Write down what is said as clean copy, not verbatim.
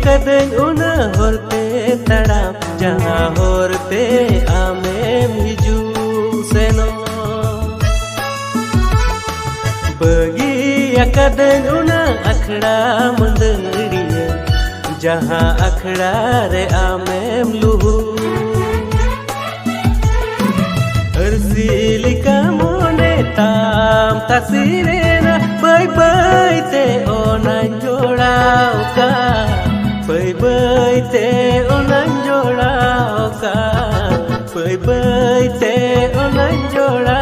कदन उना होरते तड़ाम जहाँ होरते आमेम हिजू सेनो बगी कदन उना अखड़ा मंदरिया जहाँ अखड़ा रे आमेम लुहू अर्सिलिका मोने ताम तसीरेना बाय बाय ते ओना जोड़ाओ का बाय बाय ते ओना जोड़ाओ का बाय बाय ते ओना जोड़ा